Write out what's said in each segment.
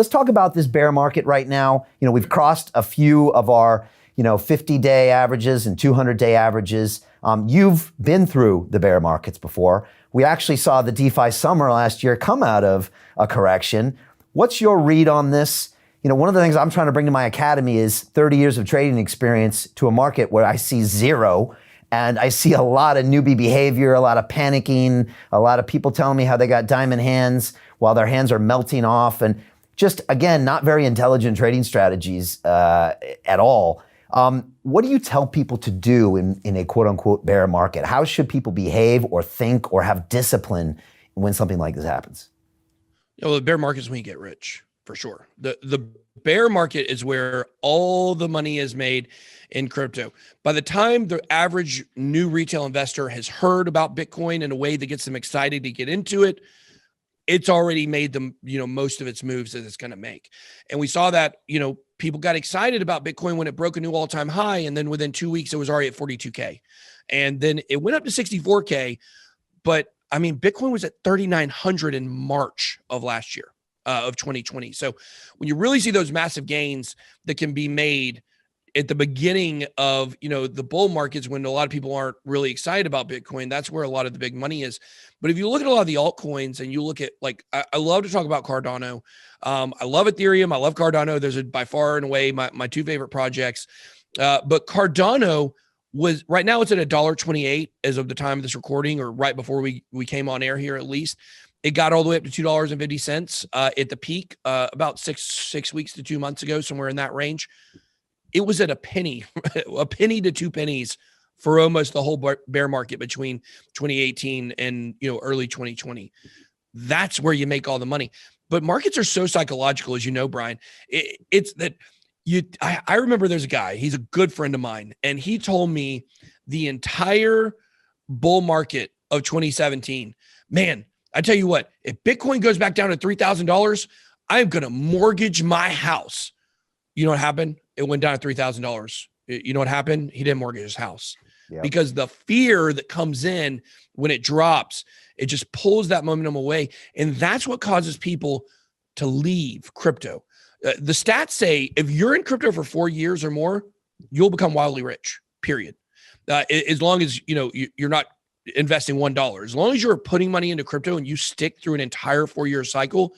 let's talk about this bear market right now. We've crossed a few of our 50-day averages and 200-day averages. You've been through the bear markets before. We actually saw the DeFi summer last year come out of a correction. What's your read on this? One of the things I'm trying to bring to my academy is 30 years of trading experience to a market where I see zero. And I see a lot of newbie behavior, a lot of panicking, a lot of people telling me how they got diamond hands while their hands are melting off. And just, again, not very intelligent trading strategies at all. What do you tell people to do in a quote unquote bear market? How should people behave or think or have discipline when something like this happens? Well, the bear market is when you get rich, for sure. The bear market is where all the money is made in crypto. By the time the average new retail investor has heard about Bitcoin in a way that gets them excited to get into it, it's already made them, most of its moves that it's going to make. And we saw that, people got excited about Bitcoin when it broke a new all-time high. And then within 2 weeks, it was already at 42K. And then it went up to 64K. But I mean, Bitcoin was at 3,900 in March of last year, of 2020. So when you really see those massive gains that can be made at the beginning of, the bull markets, when a lot of people aren't really excited about Bitcoin, that's where a lot of the big money is. But if you look at a lot of the altcoins and you look at, I love to talk about Cardano. I love Ethereum. I love Cardano. Those are by far and away my two favorite projects. But Cardano was, right now it's at $1.28 as of the time of this recording, or right before we came on air here at least. It got all the way up to $2.50 at the peak about six weeks to 2 months ago, somewhere in that range. It was at a penny to 2 pennies for almost the whole bear market between 2018 and early 2020. That's where you make all the money. But markets are so psychological, as you know, Brian. It's that I remember there's a guy, he's a good friend of mine, and he told me the entire bull market of 2017, man, I tell you what, if Bitcoin goes back down to $3,000, I'm going to mortgage my house. You know what happened? It went down to $3,000. You know what happened? He didn't mortgage his house. Yep. Because the fear that comes in when it drops, it just pulls that momentum away. And that's what causes people to leave crypto. The stats say if you're in crypto for 4 years or more, you'll become wildly rich, period. As long as, you're not investing $1. As long as you're putting money into crypto and you stick through an entire 4-year cycle,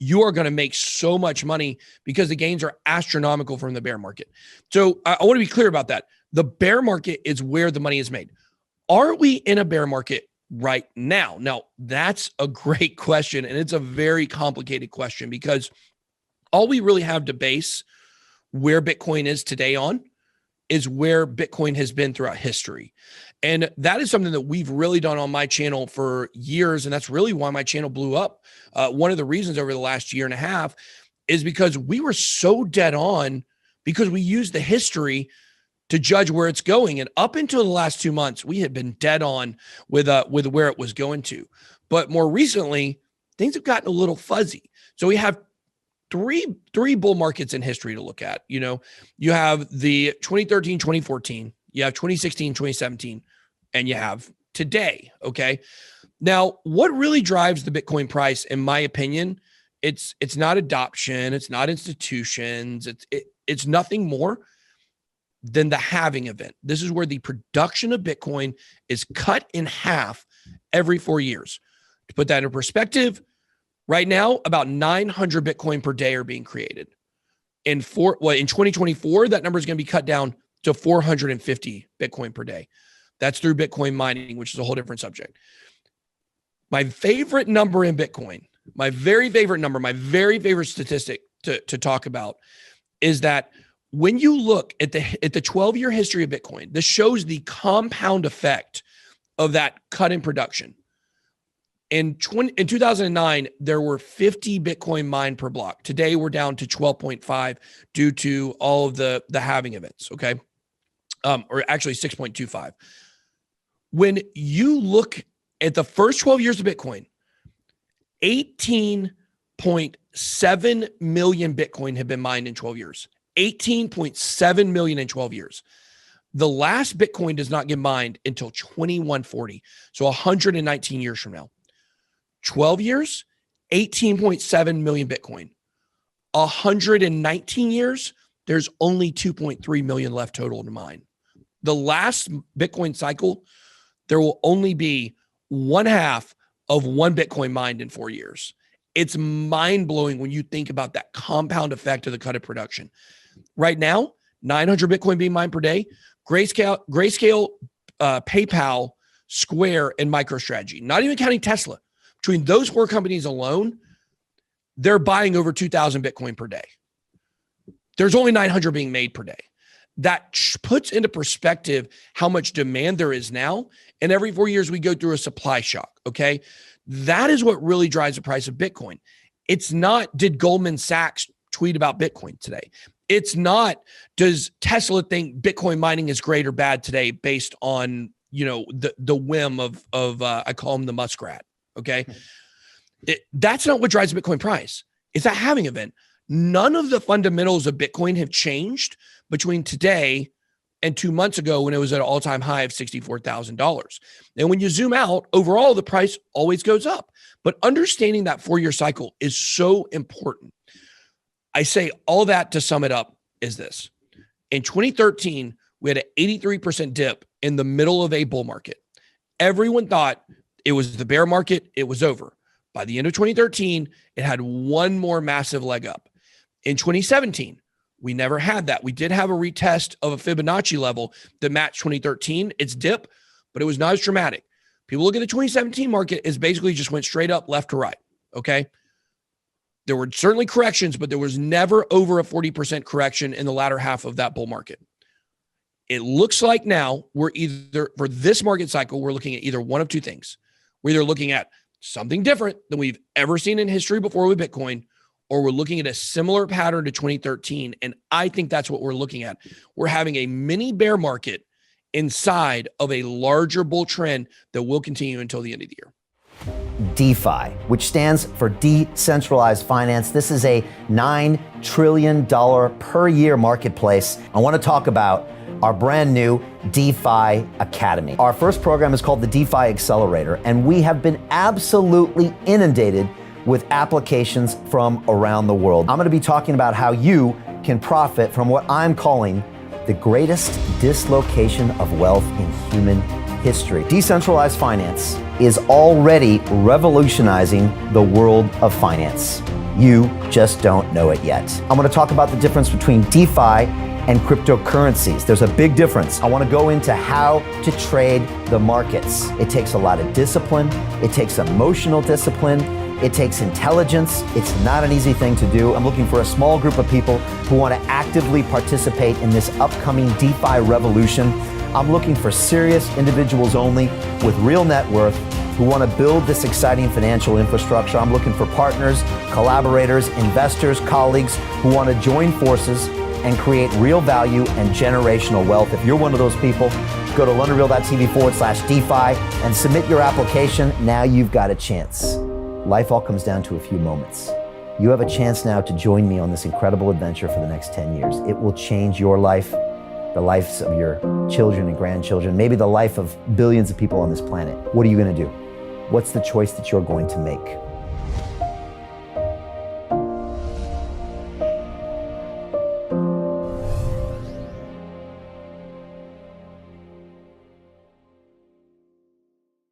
you are going to make so much money because the gains are astronomical from the bear market. So I want to be clear about that. The bear market is where the money is made. Are we in a bear market right now? Now, that's a great question, and it's a very complicated question because all we really have to base where Bitcoin is today on is where Bitcoin has been throughout history. And that is something that we've really done on my channel for years. And that's really why my channel blew up. One of the reasons over the last year and a half is because we were so dead on because we used the history to judge where it's going. And up until the last 2 months, we had been dead on with where it was going to. But more recently, things have gotten a little fuzzy. So we have three bull markets in history to look at. You have the 2013, 2014, you have 2016, 2017, and you have today. Okay. Now, what really drives the Bitcoin price, in my opinion, it's not adoption, it's not institutions, it's nothing more than the halving event. This is where the production of Bitcoin is cut in half every 4 years. To put that in perspective, right now, about 900 Bitcoin per day are being created. In 2024, that number is going to be cut down to 450 Bitcoin per day. That's through Bitcoin mining, which is a whole different subject. My favorite number in Bitcoin, my very favorite number, my very favorite statistic to talk about is that when you look at the 12-year history of Bitcoin, this shows the compound effect of that cut in production. In 2009, there were 50 Bitcoin mined per block. Today, we're down to 12.5 due to all of the halving events, okay? Or actually 6.25. When you look at the first 12 years of Bitcoin, 18.7 million Bitcoin have been mined in 12 years. 18.7 million in 12 years. The last Bitcoin does not get mined until 2140, so 119 years from now. 12 years, 18.7 million Bitcoin. 119 years, there's only 2.3 million left total to mine. The last Bitcoin cycle, there will only be one half of one Bitcoin mined in 4 years. It's mind-blowing when you think about that compound effect of the cut of production. Right now, 900 Bitcoin being mined per day, Grayscale, PayPal, Square, and MicroStrategy, not even counting Tesla. Between those 4 companies alone, they're buying over 2,000 Bitcoin per day. There's only 900 being made per day. That puts into perspective how much demand there is now. And every 4 years, we go through a supply shock, okay? That is what really drives the price of Bitcoin. It's not, did Goldman Sachs tweet about Bitcoin today? It's not, does Tesla think Bitcoin mining is great or bad today based on, the whim of I call him the muskrat, okay? That's not what drives the Bitcoin price. It's a halving event. None of the fundamentals of Bitcoin have changed between today and 2 months ago when it was at an all-time high of $64,000. And when you zoom out, overall, the price always goes up. But understanding that 4-year cycle is so important. I say all that to sum it up is this. In 2013, we had an 83% dip in the middle of a bull market. Everyone thought it was the bear market, it was over. By the end of 2013, it had one more massive leg up. In 2017, we never had that. We did have a retest of a Fibonacci level that matched 2013, its dip, but it was not as dramatic. People look at the 2017 market as basically just went straight up left to right, okay? There were certainly corrections, but there was never over a 40% correction in the latter half of that bull market. It looks like now we're either, for this market cycle, we're looking at either one of two things. We're either looking at something different than we've ever seen in history before with Bitcoin, or we're looking at a similar pattern to 2013. And I think that's what we're looking at. We're having a mini bear market inside of a larger bull trend that will continue until the end of the year. DeFi, which stands for decentralized finance. This is a $9 trillion per year marketplace. I want to talk about our brand new DeFi Academy. Our first program is called the DeFi Accelerator, and we have been absolutely inundated with applications from around the world. I'm going to be talking about how you can profit from what I'm calling the greatest dislocation of wealth in human history. Decentralized finance is already revolutionizing the world of finance. You just don't know it yet. I'm going to talk about the difference between DeFi and cryptocurrencies. There's a big difference. I want to go into how to trade the markets. It takes a lot of discipline. It takes emotional discipline. It takes intelligence. It's not an easy thing to do. I'm looking for a small group of people who want to actively participate in this upcoming DeFi revolution. I'm looking for serious individuals only with real net worth who want to build this exciting financial infrastructure. I'm looking for partners, collaborators, investors, colleagues who want to join forces and create real value and generational wealth. If you're one of those people, go to londonreal.tv/DeFi and submit your application. Now you've got a chance. Life all comes down to a few moments. You have a chance now to join me on this incredible adventure for the next 10 years. It will change your life, the lives of your children and grandchildren, maybe the life of billions of people on this planet. What are you going to do? What's the choice that you're going to make?